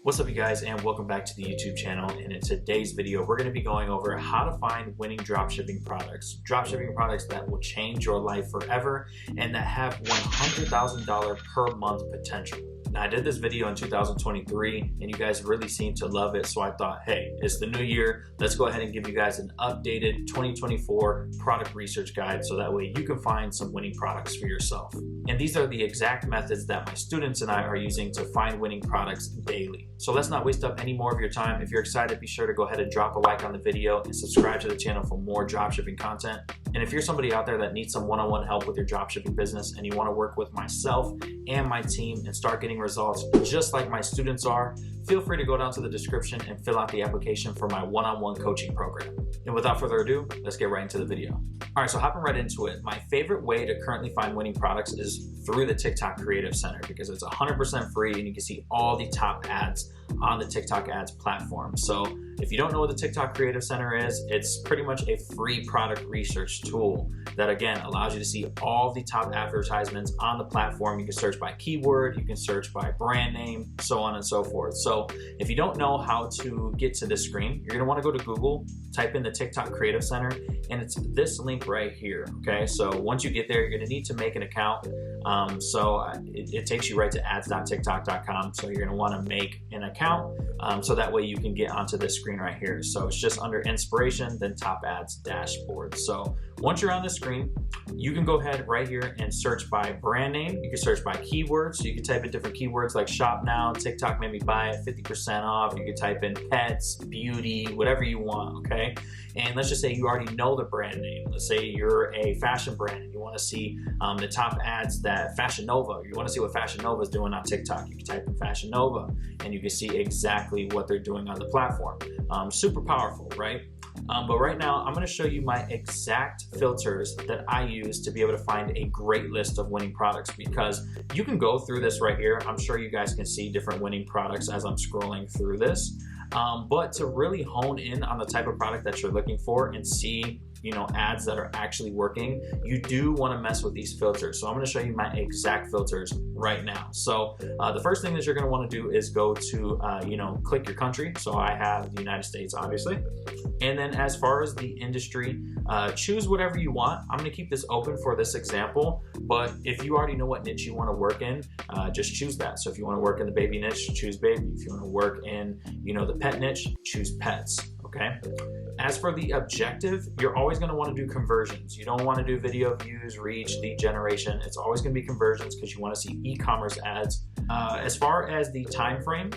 What's up, you guys, and welcome back to the YouTube channel. And in today's video, we're going to be going over how to find winning dropshipping products that will change your life forever and that have $100,000 per month potential. Now, I did this video in 2023 and you guys really seemed to love it, so I thought, hey, it's the new year, let's go ahead and give you guys an updated 2024 product research guide so that way you can find some winning products for yourself. And these are the exact methods that my students and I are using to find winning products daily. So let's not waste up any more of your time. If you're excited, be sure to go ahead and drop a like on the video and subscribe to the channel for more dropshipping content. And if you're somebody out there that needs some one-on-one help with your dropshipping business and you want to work with myself and my team and start getting results just like my students are, feel free to go down to the description and fill out the application for my one-on-one coaching program. And without further ado, let's get right into the video. All right, so hopping right into it, my favorite way to currently find winning products is through the TikTok Creative Center because it's 100% free and you can see all the top ads on the TikTok ads platform. So if you don't know what the TikTok Creative Center is, it's pretty much a free product research tool that, again, allows you to see all the top advertisements on the platform. You can search by keyword, you can search by brand name, so on and so forth. So if you don't know how to get to this screen, you're gonna wanna go to Google, type in the TikTok Creative Center, and it's this link right here, okay? So once you get there, you're gonna need to make an account. It takes you right to ads.tiktok.com. So you're gonna wanna make an account so that way you can get onto this screen right here. So it's just under inspiration, then top ads dashboard. So once you're on the screen, you can go ahead right here and search by brand name. You can search by keywords. So you can type in different keywords like shop now, TikTok made me buy it, 50% off. You can type in pets, beauty, whatever you want, okay? And let's just say you already know the brand name. Let's say you're a fashion brand and you want to see the top ads that Fashion Nova, you want to see what Fashion Nova is doing on TikTok. You can type in Fashion Nova and you can see exactly what they're doing on the platform. Super powerful, right? But right now, I'm going to show you my exact filters that I use to be able to find a great list of winning products, because you can go through this right here. I'm sure you guys can see different winning products as I'm scrolling through this. But to really hone in on the type of product that you're looking for and see, ads that are actually working, you do want to mess with these filters. So I'm going to show you my exact filters right now. So the first thing that you're going to want to do is go to, click your country. So I have the United States, obviously. And then as far as the industry, choose whatever you want. I'm going to keep this open for this example, but if you already know what niche you want to work in, just choose that. So if you want to work in the baby niche, choose baby. If you want to work in, the pet niche, choose pets. Okay. As for the objective, you're always going to want to do conversions. You don't want to do video views, reach, lead generation. It's always going to be conversions because you want to see e-commerce ads. As far as the time frame,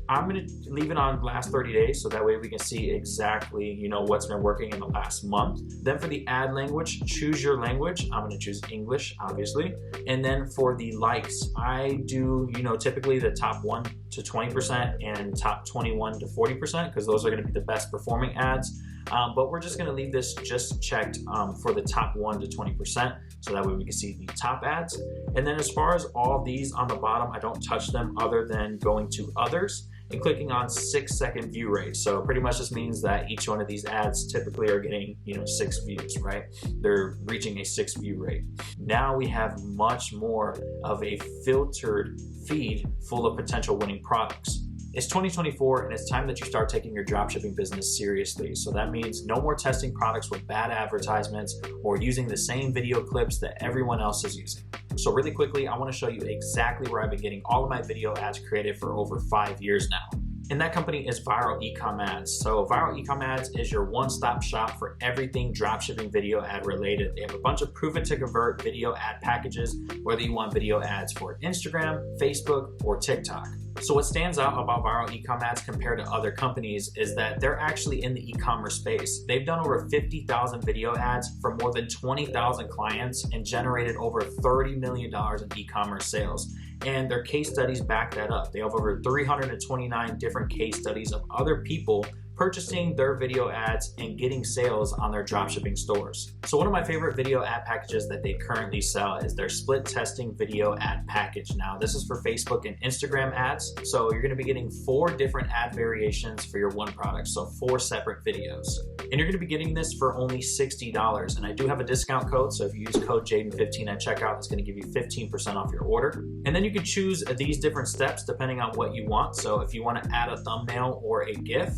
I'm going to leave it on last 30 days so that way we can see exactly, what's been working in the last month. Then for the ad language, choose your language. I'm going to choose English, obviously. And then for the likes, I do, typically the top 1 to 20% and top 21 to 40% because those are going to be the best performing ads. But we're just going to leave this just checked for the top 1 to 20% so that way we can see the top ads. And then as far as all these on the bottom, I don't touch them other than going to others and clicking on 6-second view rate. So pretty much this means that each one of these ads typically are getting 6 views, right? They're reaching a 6 view rate. Now we have much more of a filtered feed full of potential winning products. It's 2024 and it's time that you start taking your dropshipping business seriously. So that means no more testing products with bad advertisements or using the same video clips that everyone else is using. So really quickly, I want to show you exactly where I've been getting all of my video ads created for over 5 years now. And that company is Viral Ecom Ads. So Viral Ecom Ads is your one-stop shop for everything dropshipping video ad related. They have a bunch of proven to convert video ad packages, whether you want video ads for Instagram, Facebook, or TikTok. So what stands out about Viral Ecom Ads compared to other companies is that they're actually in the e-commerce space. They've done over 50,000 video ads for more than 20,000 clients and generated over $30 million in e-commerce sales. And their case studies back that up. They have over 329 different case studies of other people purchasing their video ads and getting sales on their dropshipping stores. So one of my favorite video ad packages that they currently sell is their split testing video ad package. Now this is for Facebook and Instagram ads. So you're gonna be getting 4 different ad variations for your one product. So 4 separate videos. And you're gonna be getting this for only $60. And I do have a discount code. So if you use code Jaden15 at checkout, it's gonna give you 15% off your order. And then you can choose these different steps depending on what you want. So if you wanna add a thumbnail or a GIF,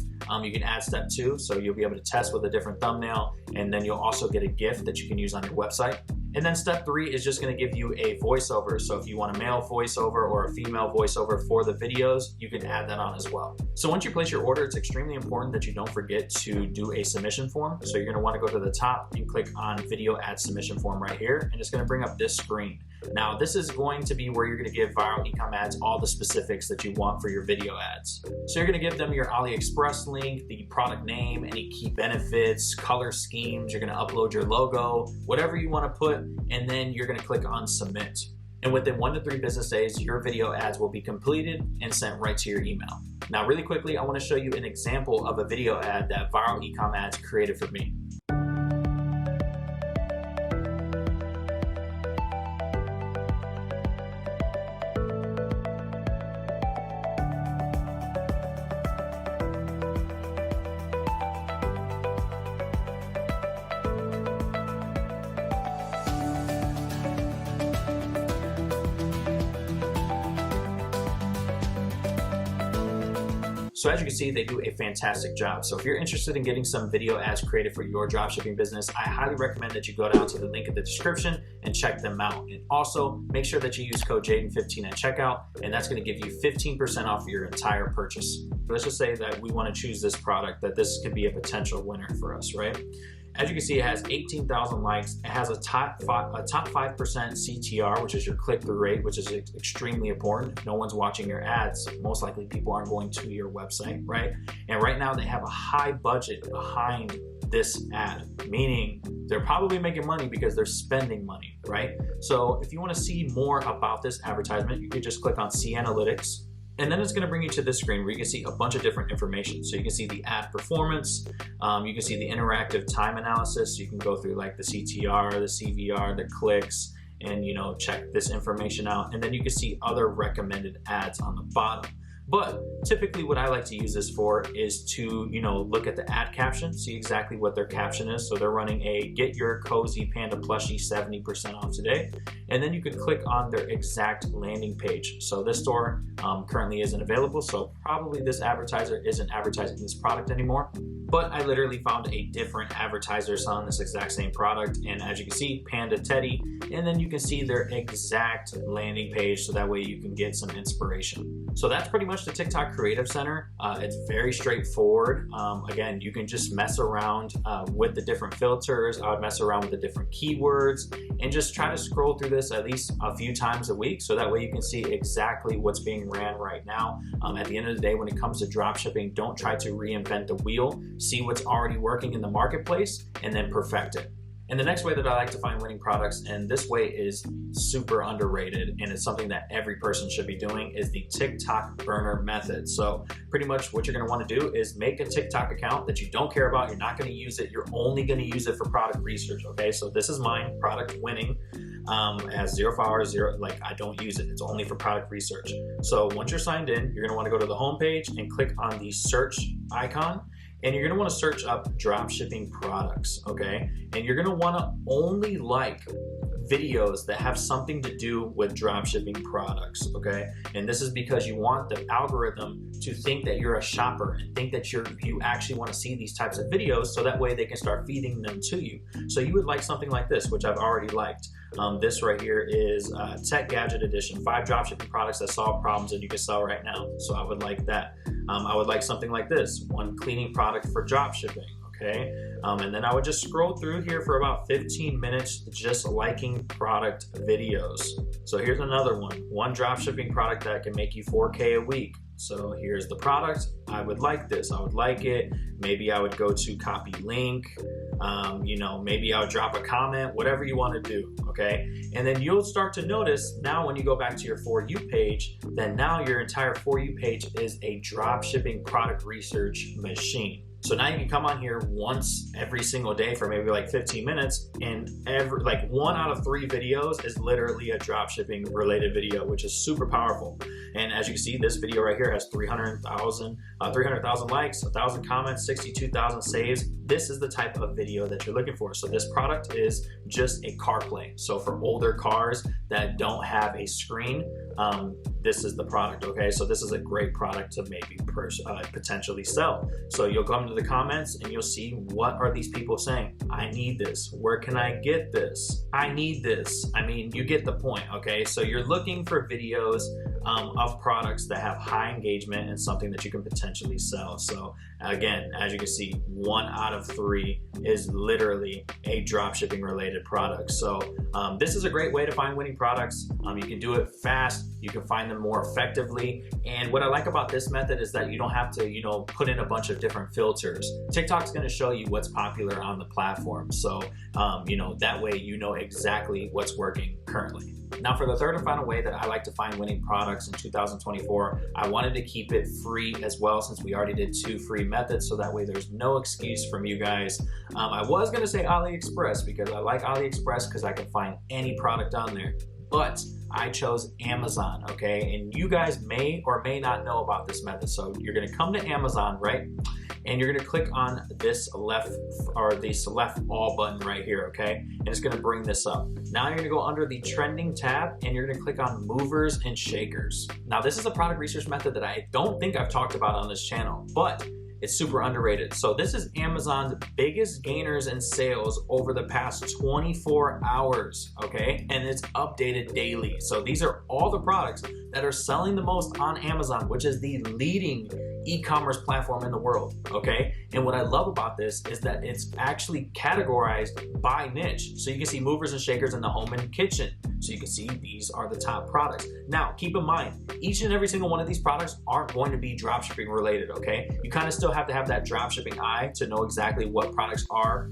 you can add step 2. So you'll be able to test with a different thumbnail, and then you'll also get a GIF that you can use on your website. And then step 3 is just gonna give you a voiceover. So if you want a male voiceover or a female voiceover for the videos, you can add that on as well. So once you place your order, it's extremely important that you don't forget to do a submission form. So you're gonna wanna go to the top and click on video ad submission form right here, and it's gonna bring up this screen. Now this is going to be where you're gonna give Viral Ecom Ads all the specifics that you want for your video ads. So you're gonna give them your AliExpress link, the product name, any key benefits, color schemes, you're gonna upload your logo, whatever you wanna put, and then you're gonna click on submit. And within 1 to 3 business days, your video ads will be completed and sent right to your email. Now really quickly, I wanna show you an example of a video ad that Viral Ecom Ads created for me. So as you can see, they do a fantastic job. So if you're interested in getting some video ads created for your dropshipping business, I highly recommend that you go down to the link in the description and check them out. And also make sure that you use code Jaden15 at checkout, and that's gonna give you 15% off your entire purchase. Let's just say that we wanna choose this product, that this could be a potential winner for us, right? As you can see, it has 18,000 likes. It has a top 5% CTR, which is your click-through rate, which is extremely important. If no one's watching your ads, most likely people aren't going to your website, right? And right now they have a high budget behind this ad, meaning they're probably making money because they're spending money, right? So if you want to see more about this advertisement, you could just click on See Analytics. And then it's gonna bring you to this screen where you can see a bunch of different information. So you can see the ad performance, you can see the interactive time analysis. You can go through like the CTR, the CVR, the clicks, and check this information out. And then you can see other recommended ads on the bottom. But typically what I like to use this for is to, look at the ad caption, see exactly what their caption is. So they're running a get your cozy panda plushie 70% off today. And then you could click on their exact landing page. So this store currently isn't available. So probably this advertiser isn't advertising this product anymore. But I literally found a different advertiser selling this exact same product. And as you can see, Panda Teddy, and then you can see their exact landing page. So that way you can get some inspiration. So that's pretty much the TikTok Creative Center. It's very straightforward. Again, you can just mess around with the different filters. I would mess around with the different keywords and just try to scroll through this at least a few times a week. So that way you can see exactly what's being ran right now. At the end of the day, when it comes to dropshipping, don't try to reinvent the wheel. See what's already working in the marketplace and then perfect it. And the next way that I like to find winning products, and this way is super underrated, and it's something that every person should be doing, is the TikTok burner method. So pretty much what you're gonna wanna do is make a TikTok account that you don't care about, you're not gonna use it, you're only gonna use it for product research, okay? So this is mine, Product Winning. It has 0 followers, I don't use it, it's only for product research. So once you're signed in, you're gonna wanna go to the home page and click on the search icon. And you're gonna wanna search up dropshipping products, okay? And you're gonna wanna only like videos that have something to do with dropshipping products, okay? And this is because you want the algorithm to think that you're a shopper and think that you actually wanna see these types of videos, so that way they can start feeding them to you. So you would like something like this, which I've already liked. This right here is Tech Gadget Edition, 5 dropshipping products that solve problems that you can sell right now. So I would like that. I would like something like this, 1 cleaning product for dropshipping, okay? And then I would just scroll through here for about 15 minutes just liking product videos. So here's another one, 1 dropshipping product that can make you 4K a week. So here's the product. I would like this, I would like it. Maybe I would go to copy link. Maybe I'll drop a comment, whatever you want to do, okay? And then you'll start to notice now when you go back to your For You page, that now your entire For You page is a dropshipping product research machine. So now you can come on here once every single day for maybe like 15 minutes, and every like 1 out of 3 videos is literally a dropshipping related video, which is super powerful. And as you can see, this video right here has 300,000 likes, 1,000 comments, 62,000 saves. This is the type of video that you're looking for. So this product is just a CarPlay. So for older cars that don't have a screen, this is the product, okay? So this is a great product to maybe potentially sell. So you'll come to the comments and you'll see, what are these people saying? I need this. Where can I get this? I need this. I mean, you get the point, okay? So you're looking for videos of products that have high engagement and something that you can potentially sell. So again, as you can see, 1 out of 3 is literally a dropshipping related product. So this is a great way to find winning products. You can do it fast. You can find them more effectively. And what I like about this method is that you don't have to, put in a bunch of different filters. TikTok's going to show you what's popular on the platform. So, that way you know exactly what's working currently. Now, for the third and final way that I like to find winning products in 2024, I wanted to keep it free as well, since we already did 2 free methods, so that way there's no excuse from you guys. I was going to say AliExpress, because I like AliExpress because I can find any product on there, but I chose Amazon, okay? And you guys may or may not know about this method. So you're gonna come to Amazon, right? And you're gonna click on this left all button right here, okay? And it's gonna bring this up. Now you're gonna go under the trending tab and you're gonna click on movers and shakers. Now this is a product research method that I don't think I've talked about on this channel, but it's super underrated. So this is Amazon's biggest gainers in sales over the past 24 hours, okay? And it's updated daily. So these are all the products that are selling the most on Amazon, which is the leading e-commerce platform in the world, okay? And what I love about this is that it's actually categorized by niche. So you can see movers and shakers in the home and kitchen. So you can see these are the top products. Now, keep in mind, each and every single one of these products aren't going to be dropshipping related, okay? You kind of still have to have that dropshipping eye to know exactly what products are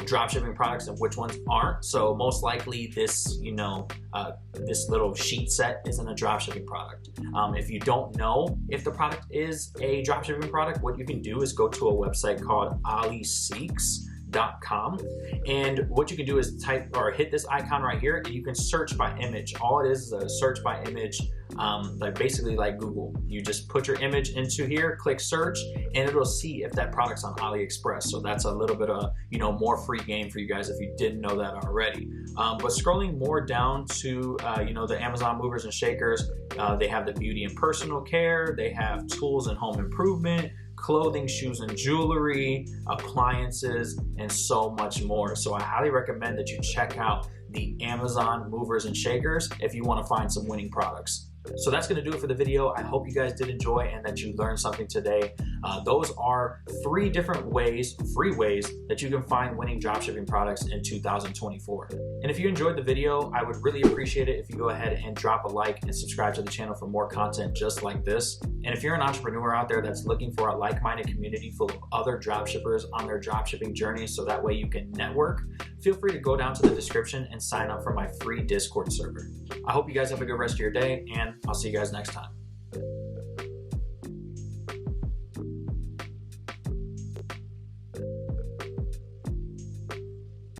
dropshipping products and which ones aren't. So most likely this, this little sheet set isn't a dropshipping product. If you don't know if the product is a dropshipping product, what you can do is go to a website called aliseeks.com, and what you can do is type or hit this icon right here, and you can search by image. All it is a search by image, basically like Google. You just put your image into here, click search, and it'll see if that product's on AliExpress. So that's a little bit of more free game for you guys if you didn't know that already. But scrolling more down to the Amazon movers and shakers, they have the beauty and personal care, they have tools and home improvement, clothing, shoes and jewelry, appliances, and so much more. So I highly recommend that you check out the Amazon movers and shakers if you want to find some winning products. So that's going to do it for the video. I hope you guys did enjoy and that you learned something today. Those are 3 different free ways that you can find winning dropshipping products in 2024. And if you enjoyed the video, I would really appreciate it if you go ahead and drop a like and subscribe to the channel for more content just like this. And if you're an entrepreneur out there that's looking for a like-minded community full of other dropshippers on their dropshipping journey, so that way you can network, feel free to go down to the description and sign up for my free Discord server. I hope you guys have a good rest of your day, and I'll see you guys next time.